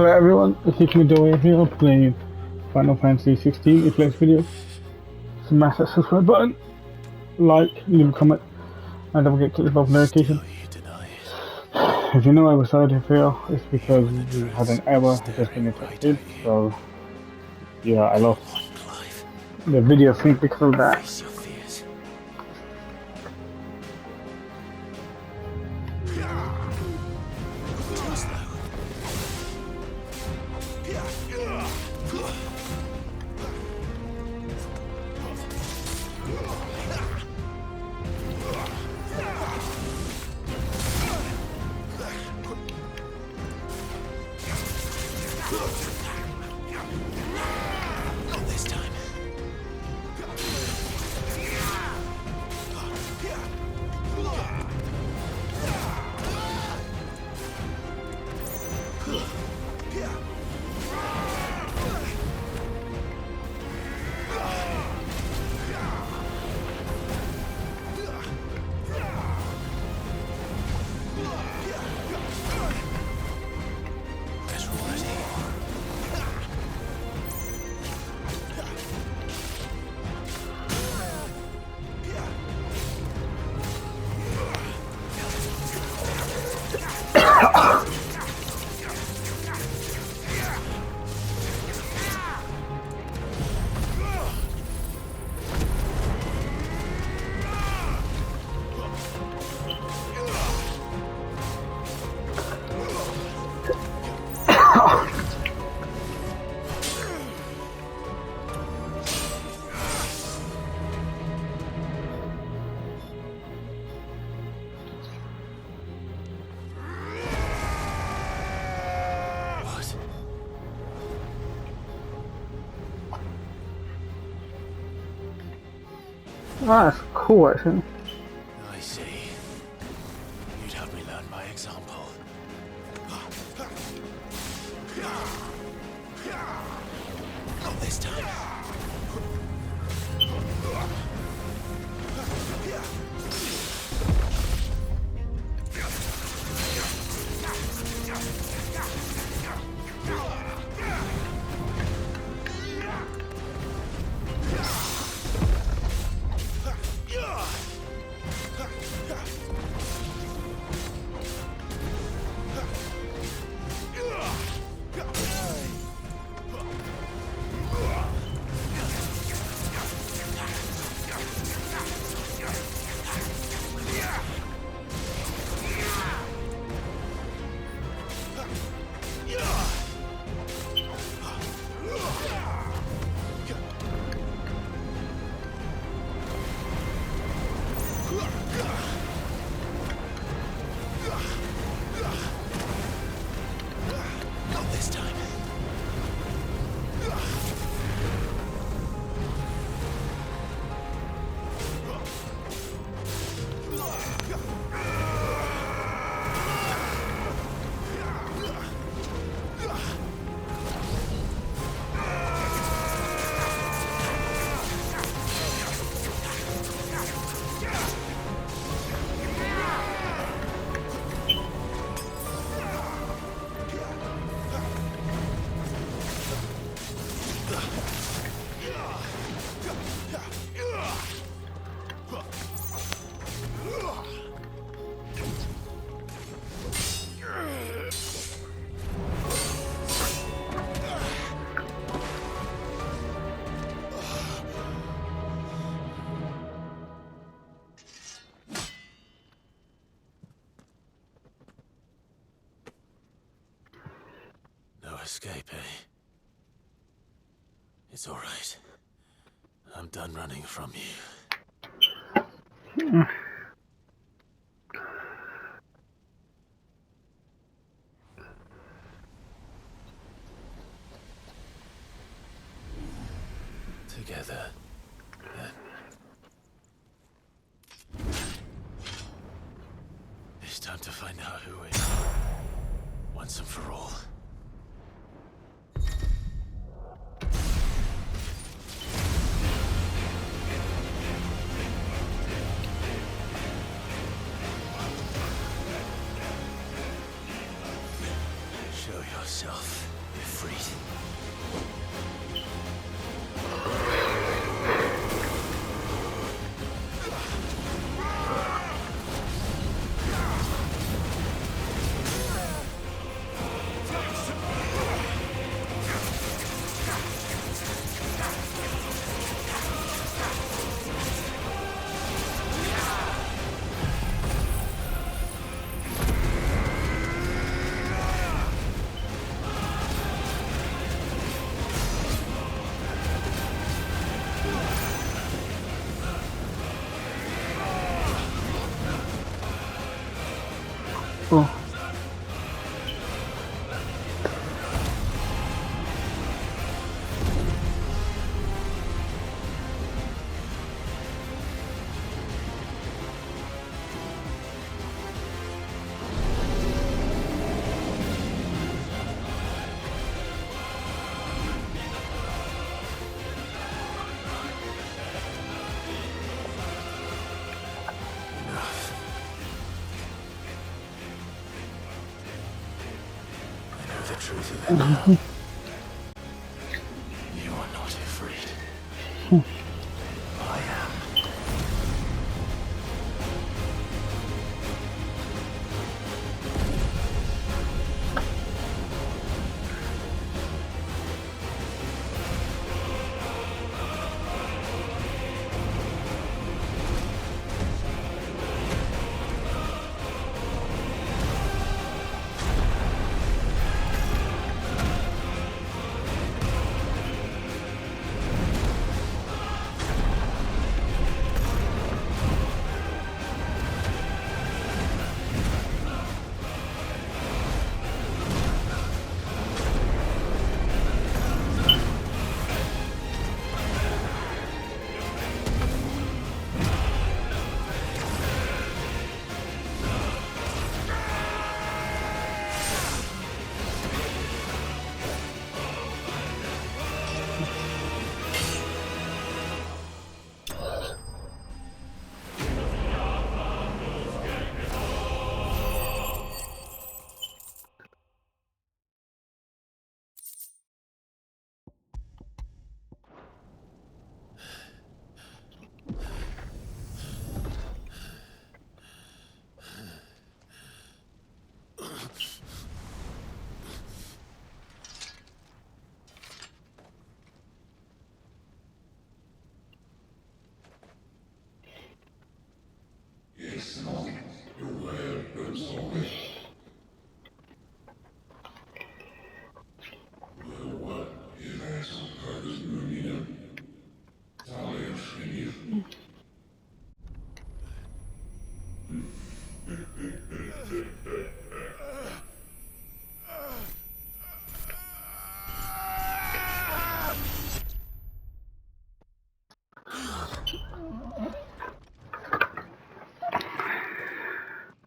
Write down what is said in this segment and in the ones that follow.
Hello everyone, it's Izuku here playing Final Fantasy 16. If you like this video, smash that subscribe button, like, leave a comment, and don't forget to click the bell for notification. If you know I decided to fail, it's because we had an error just been detected, so yeah, I lost the video sync because of that. Not this time. That's cool actually. I see. You'd have me learn by example. Not this time. Not this time. No escape, eh? It's all right. I'm done running from you. Together, then. It's time to find out who is once and for all. Show yourself. Freeze. Oh. The truth of it now. You are not afraid. I am.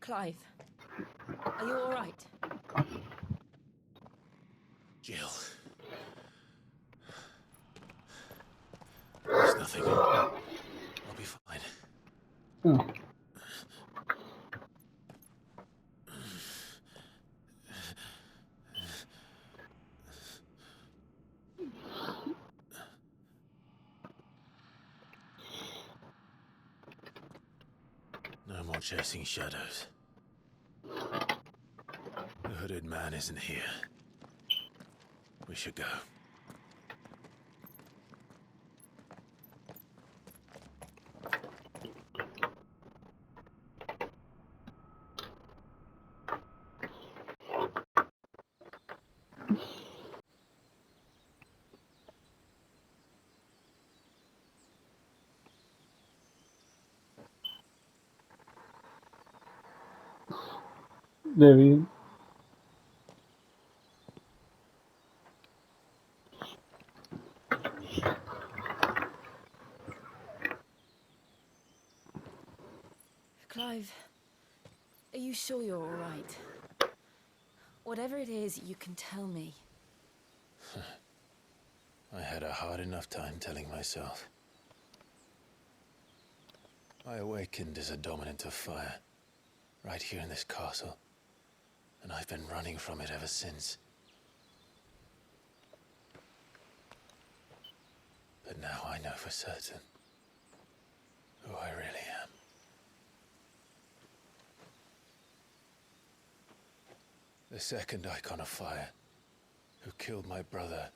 Clive, are you all right? Jill. There's nothing. I'll be fine. Oh. No more chasing shadows. The hooded man isn't here. We should go. There he is. Clive, are you sure you're all right? Whatever it is, you can tell me. I had a hard enough time telling myself. I awakened as a dominant of fire, right here in this castle, and I've been running from it ever since. But now I know for certain who I really am. The second icon of fire, who killed my brother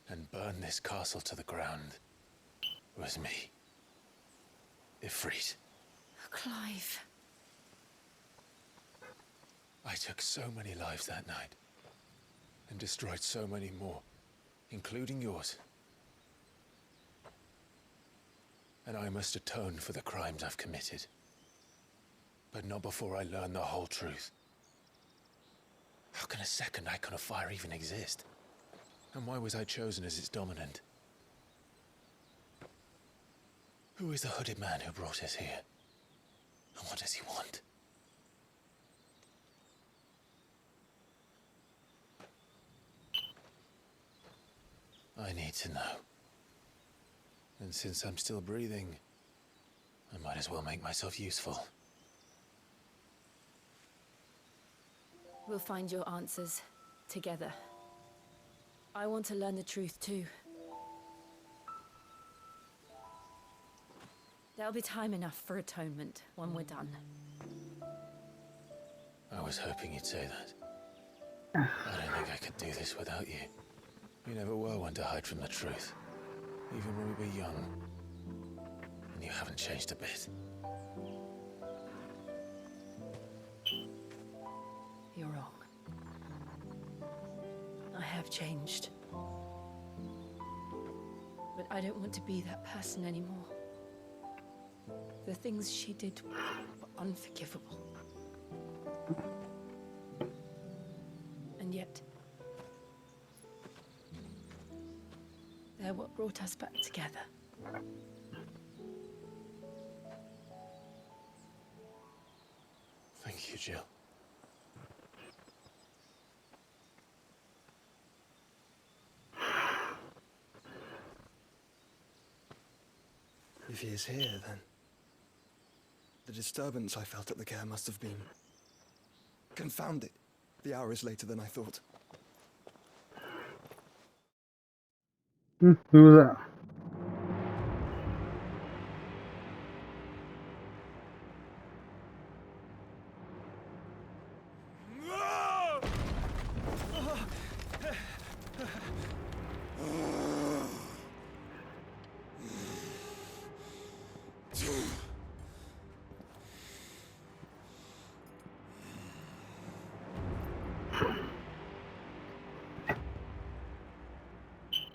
and burned this castle to the ground, was me. Ifrit. Clive. I took so many lives that night, and destroyed so many more, including yours. And I must atone for the crimes I've committed. But not before I learn the whole truth. How can a second icon of fire even exist? And why was I chosen as its dominant? Who is the hooded man who brought us here? And what does he want? I need to know. And since I'm still breathing, I might as well make myself useful. We'll find your answers together. I want to learn the truth too. There'll be time enough for atonement when we're done. I was hoping you'd say that. I don't think I could do this without you. You never were one to hide from the truth. Even when we were young. And you haven't changed a bit. You're wrong. I have changed. But I don't want to be that person anymore. The things she did were unforgivable. And yet, they're what brought us back together. Thank you, Jill. If he is here, then the disturbance I felt at the care must have been confounded. The hour is later than I thought. Who was that?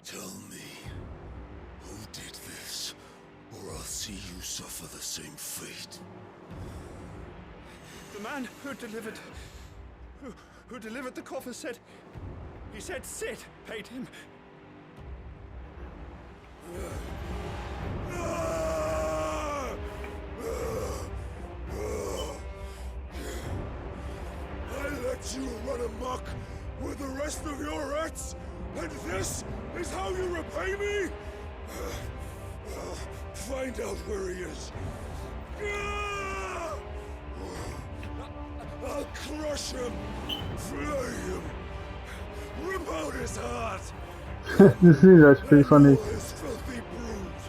Tell me, who did this, or I'll see you suffer the same fate. The man who delivered the coffer said, he said Sid paid him. I let you run amok with the rest of your rats, and this is how you repay me? Find out where he is. I'll crush him, flay him, rip out his heart. This is actually pretty funny. All his filthy brood.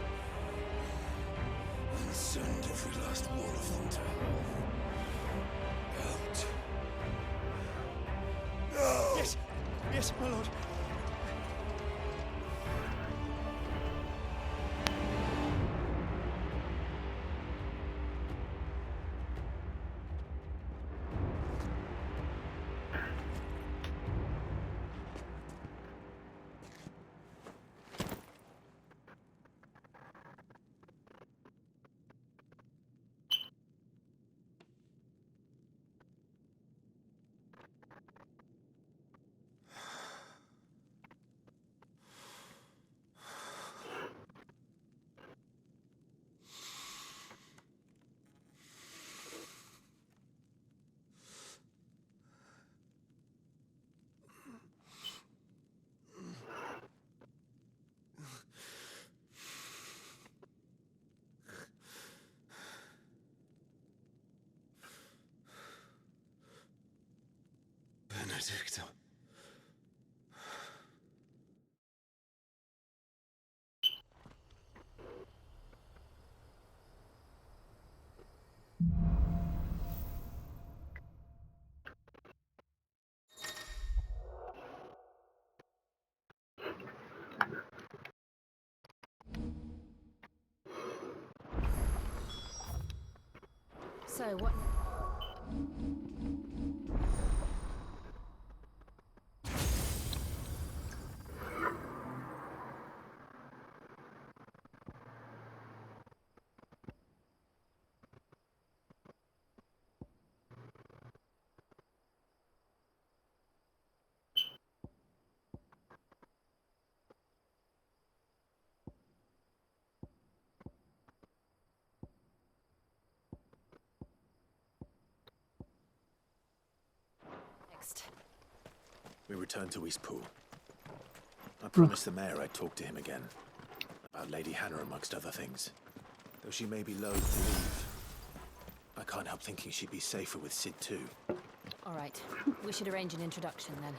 And send every last one of them to out. No! Yes, yes, my lord. Benedicta. So what? Next. We returned to Eastpool. I promised the mayor I'd talk to him again. About Lady Hannah, amongst other things. Though she may be loath to leave, I can't help thinking she'd be safer with Sid too. All right. We should arrange an introduction then.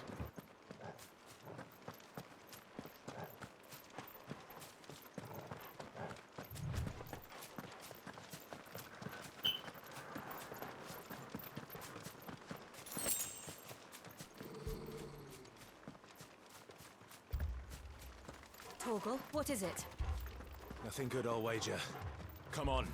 Torgal, what is it? Nothing good, I'll wager. Come on.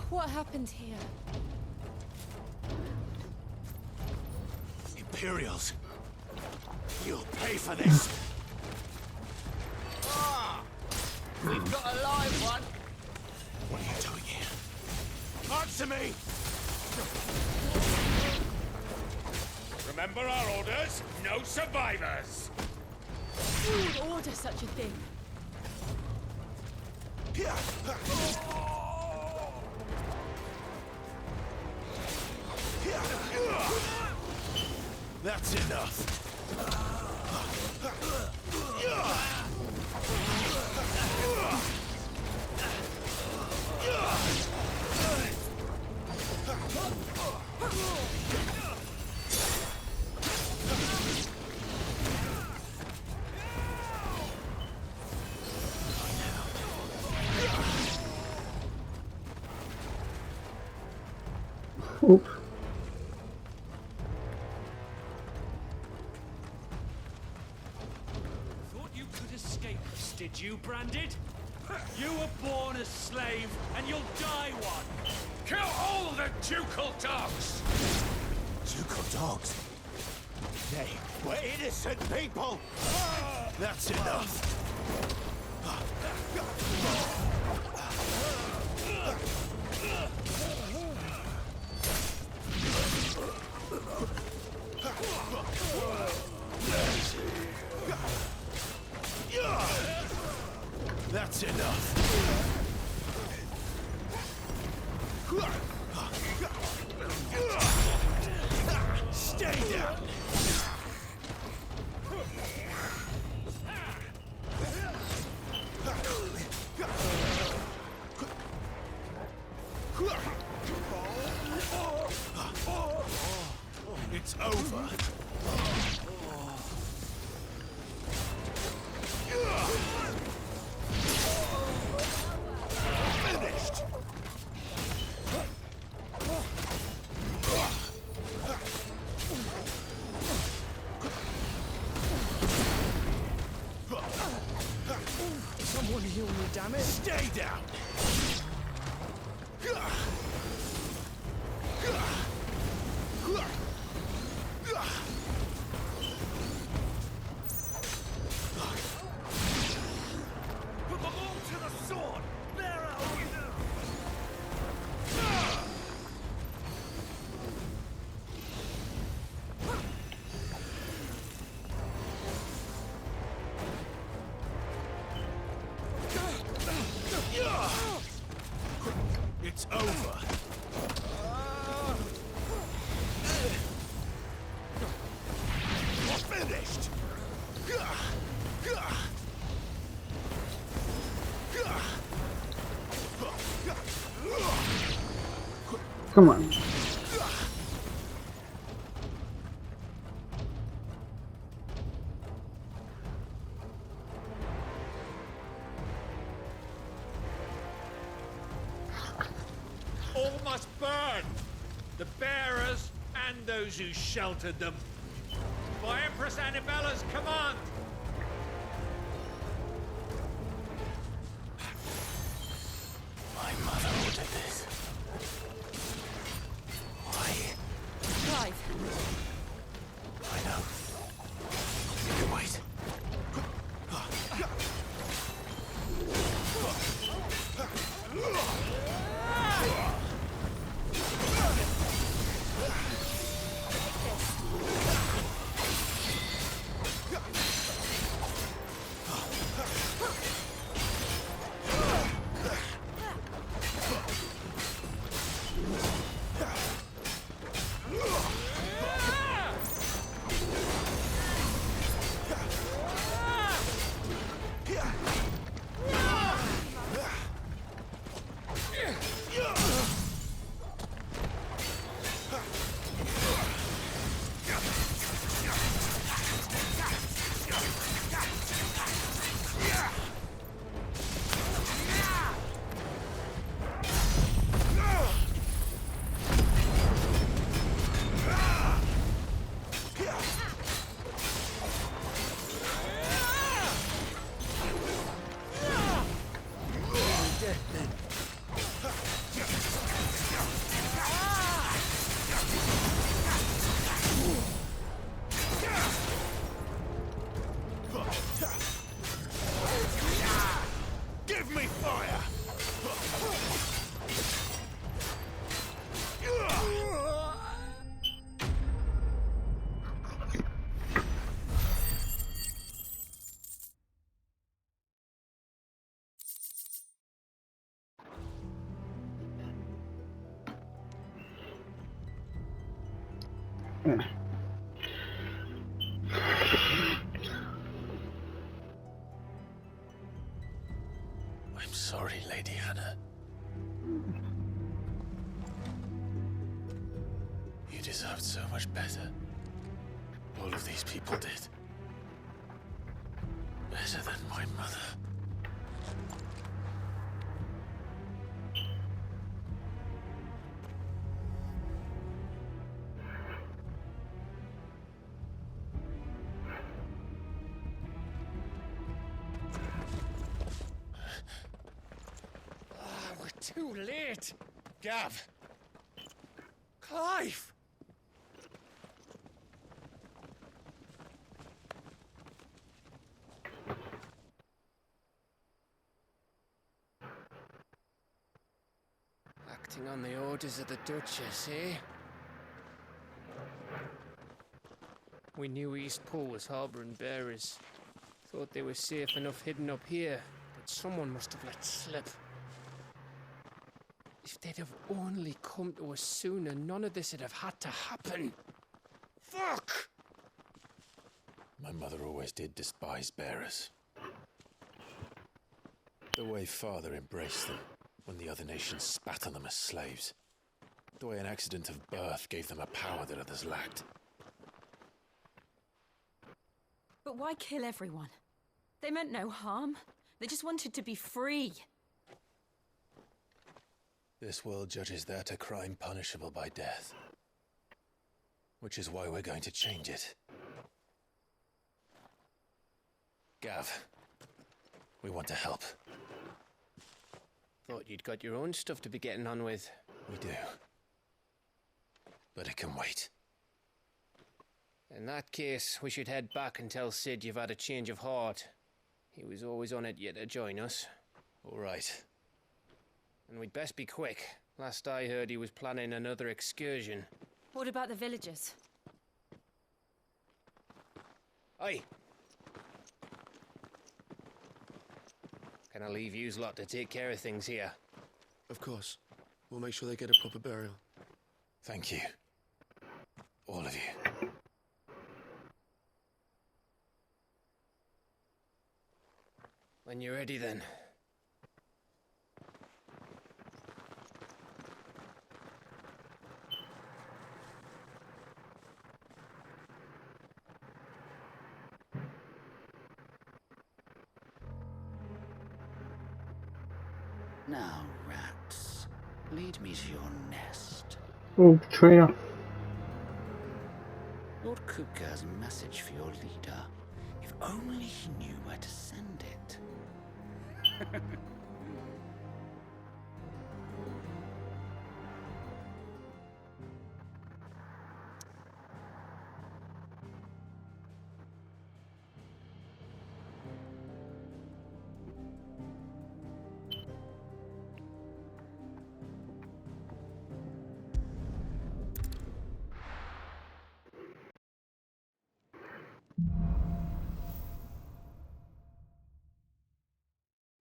What happened here? Imperials! You'll pay for this! We've got a live one. What are you doing here? Answer me! Remember our orders? No survivors! Who would order such a thing? That's enough! Oops. Thought you could escape us, did you, Branded? You were born a slave, and you'll die one. Kill all the ducal dogs! Ducal dogs? They were innocent people! That's enough! That's enough! Stay down! It's over. Finished. Someone heal me, damn it. Stay down. Put them all to the sword. There are It's over. Come on. All must burn! The bearers and those who sheltered them. By Empress Annibella's command! My mother ordered this. Why? Clive, I know. You can wait. Give me fire! I'm sorry, Lady Hannah. You deserved so much better. All of these people did. Better than my mother. We're too late! Gav! Clive! Acting on the orders of the Duchess, eh? We knew Eastpool was harbouring bearers. Thought they were safe enough hidden up here, but someone must have let slip. If they'd have only come to us sooner, none of this would have had to happen. Fuck! My mother always did despise bearers. The way Father embraced them when the other nations spat on them as slaves. The way an accident of birth gave them a power that others lacked. but why kill everyone? They meant no harm. They just wanted to be free. This world judges that a crime punishable by death. Which is why we're going to change it. Gav, we want to help. Thought you'd got your own stuff to be getting on with. We do. But it can wait. In that case, we should head back and tell Sid you've had a change of heart. He was always on it yet to join us. All right. And we'd best be quick. Last I heard, he was planning another excursion. What about the villagers? Aye. Can I leave yous lot to take care of things here? Of course. We'll make sure they get a proper burial. Thank you. All of you. When you're ready, then. Now, rats, lead me to your nest. Oh, betrayer. Lord Kupka has a message for your leader. If only he knew where to send it.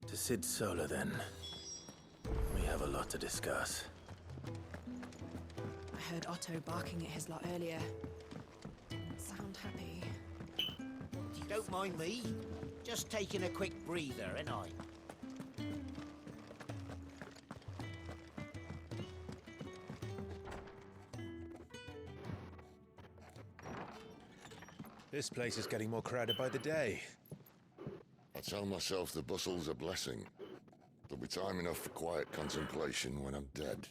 To Sid Solar, then. We have a lot to discuss. I heard Otto barking at his lot earlier. Didn't sound happy. Don't mind me. Just taking a quick breather, ain't I? This place is getting more crowded by the day. I tell myself the bustle's a blessing. There'll be time enough for quiet contemplation when I'm dead.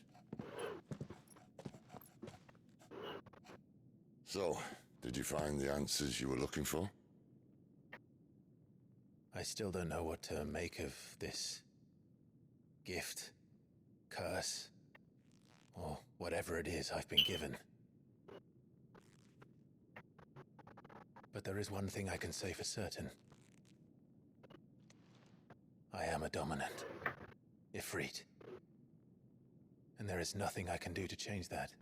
So, did you find the answers you were looking for? I still don't know what to make of this gift, curse, or whatever it is I've been given. But there is one thing I can say for certain. I am a dominant, Ifrit. And there is nothing I can do to change that.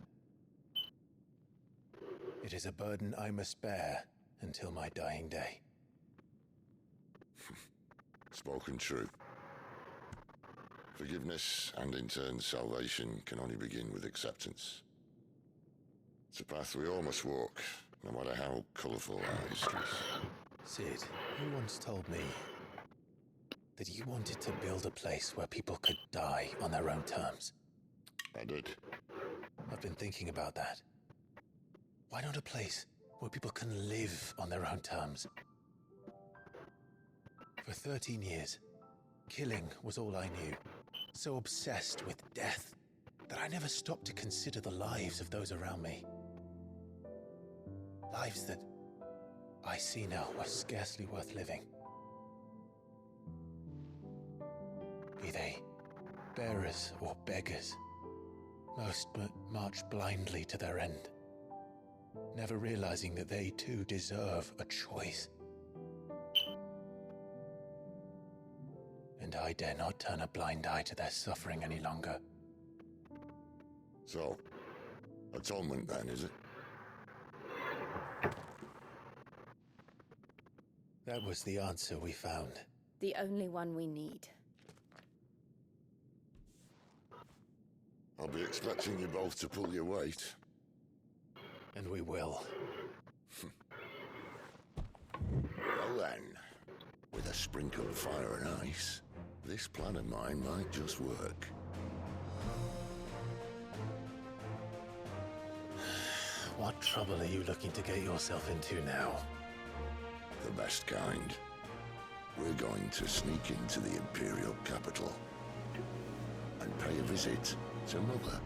It is a burden I must bear until my dying day. Spoken true. Forgiveness and in turn salvation can only begin with acceptance. It's a path we all must walk, no matter how colourful our histories. Sid, you once told me that you wanted to build a place where people could die on their own terms. I did. I've been thinking about that. Why not a place where people can live on their own terms? For 13 years, killing was all I knew. So obsessed with death that I never stopped to consider the lives of those around me. Lives that I see now were scarcely worth living. Be they bearers or beggars, most march blindly to their end, never realizing that they too deserve a choice. And I dare not turn a blind eye to their suffering any longer. So, atonement then, is it? That was the answer we found. The only one we need. I'll be expecting you both to pull your weight. And we will. Well then, with a sprinkle of fire and ice, this plan of mine might just work. What trouble are you looking to get yourself into now? The best kind. We're going to sneak into the Imperial capital and pay a visit to Mother.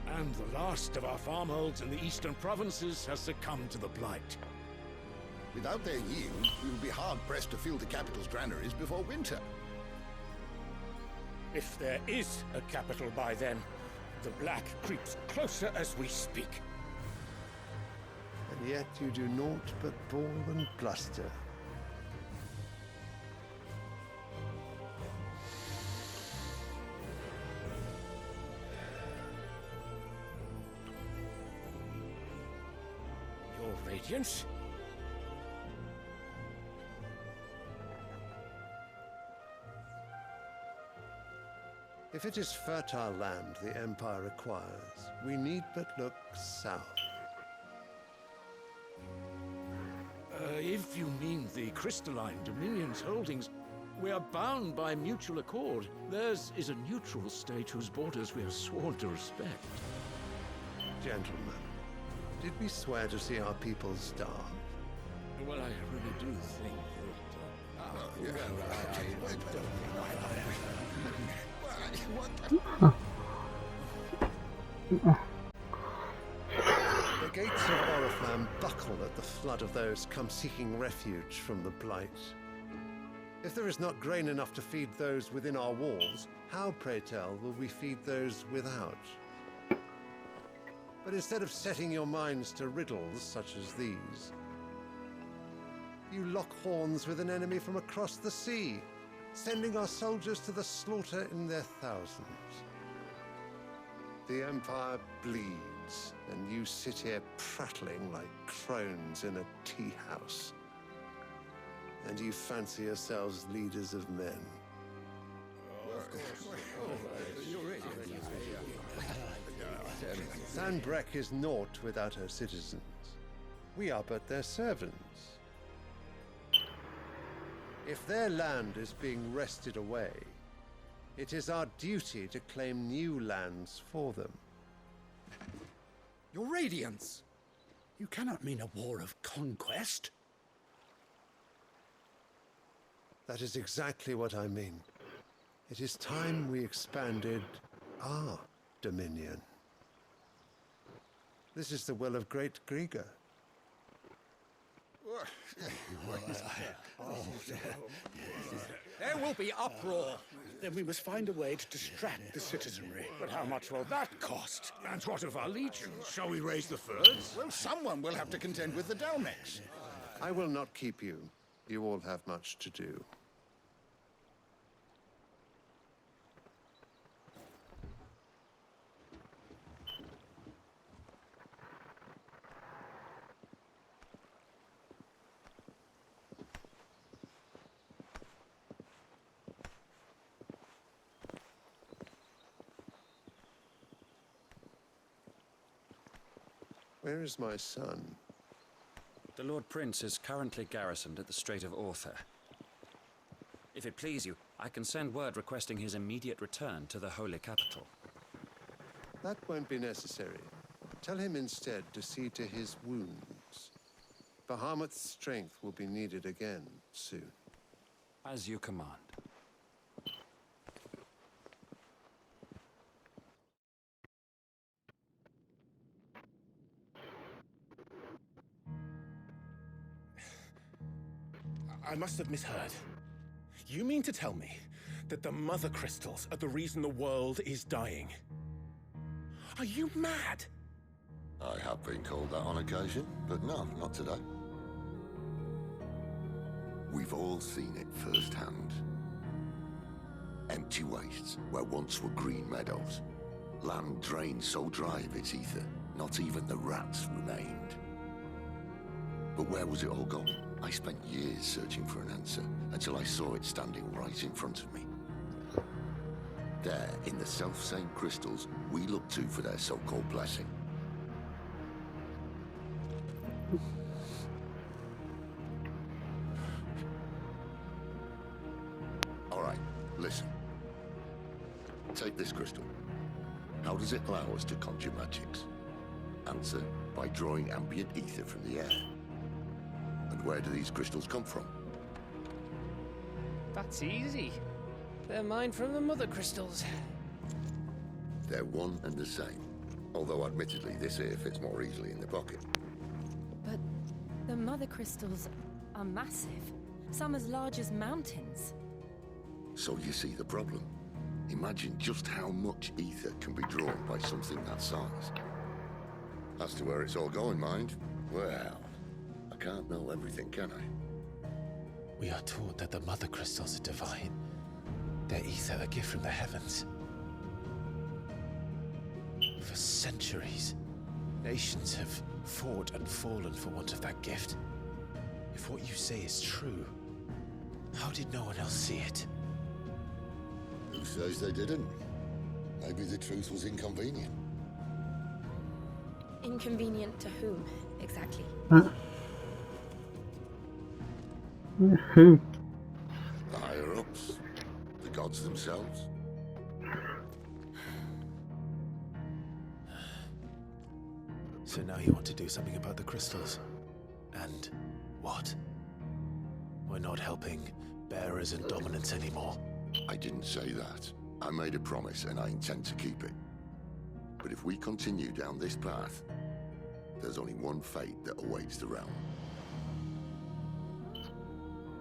And the last of our farmholds in the eastern provinces has succumbed to the blight. Without their yield, we will be hard-pressed to fill the capital's granaries before winter. If there is a capital by then, the black creeps closer as we speak. And yet you do naught but bawl and bluster. Your Radiance? If it is fertile land the Empire requires, we need but look south. If you mean the crystalline Dominion's holdings, we are bound by mutual accord. Theirs is a neutral state whose borders we have sworn to respect. Gentlemen, did we swear to see our people starve? Well, I really do think The gates of Oriflamme buckle at the flood of those come seeking refuge from the Blight. If there is not grain enough to feed those within our walls, how, pray tell, will we feed those without? But instead of setting your minds to riddles such as these, you lock horns with an enemy from across the sea, sending our soldiers to the slaughter in their thousands. The Empire bleeds, and you sit here prattling like crones in a tea house. And you fancy yourselves leaders of men. Sanbreque is naught without her citizens. We are but their servants. If their land is being wrested away, it is our duty to claim new lands for them. Your Radiance! You cannot mean a war of conquest. That is exactly what I mean. It is time we expanded our dominion. This is the will of great Grieger. There will be uproar. Then we must find a way to distract the citizenry. But how much will that cost? And what of our legions? Shall we raise the furs? Well, someone will have to contend with the Dalmex. I will not keep you. You all have much to do. Where is my son? The Lord Prince is currently garrisoned at the Strait of Author. If it please you, I can send word requesting his immediate return to the Holy Capital. That won't be necessary. Tell him instead to see to his wounds. Bahamut's strength will be needed again soon. As you command. I must have misheard. You mean to tell me that the mother crystals are the reason the world is dying? Are you mad? I have been called that on occasion, but no, not today. We've all seen it firsthand. Empty wastes where once were green meadows. Land drained so dry of its ether, not even the rats remained. But where was it all gone? I spent years searching for an answer, until I saw it standing right in front of me. There, in the self-same crystals we look to for their so-called blessing. All right, listen. Take this crystal. How does it allow us to conjure magics? Answer, by drawing ambient ether from the air. And where do these crystals come from? That's easy. They're mined from the mother crystals. They're one and the same. Although admittedly this here fits more easily in the pocket. But the mother crystals are massive. Some as large as mountains. So you see the problem. Imagine just how much ether can be drawn by something that size. As to where it's all going, mind, well, I can't know everything, can I? We are taught that the mother crystals are divine. Their ether a gift from the heavens. For centuries, nations have fought and fallen for want of that gift. If what you say is true, how did no one else see it? Who says they didn't? Maybe the truth was inconvenient. Inconvenient to whom, exactly? Who? The higher-ups? The gods themselves? So now you want to do something about the crystals? And what? We're not helping bearers and dominants anymore. I didn't say that. I made a promise and I intend to keep it. But if we continue down this path, there's only one fate that awaits the realm.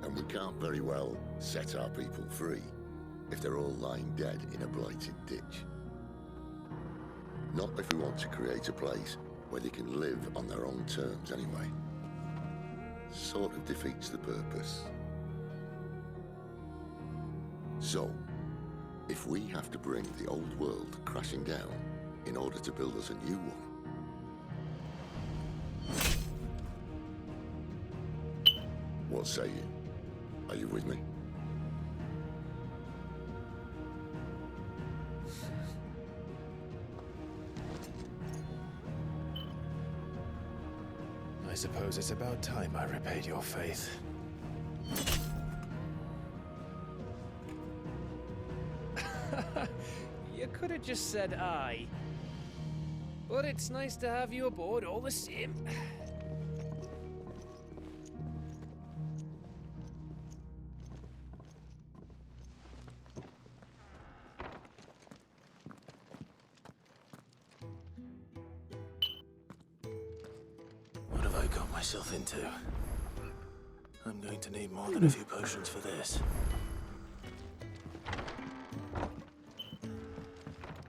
And we can't very well set our people free if they're all lying dead in a blighted ditch. Not if we want to create a place where they can live on their own terms anyway. Sort of defeats the purpose. So, if we have to bring the old world crashing down in order to build us a new one, what say you? Are you with me? I suppose it's about time I repaid your faith. You could have just said aye. But it's nice to have you aboard all the same. What have I got myself into? I'm going to need more than a few potions for this.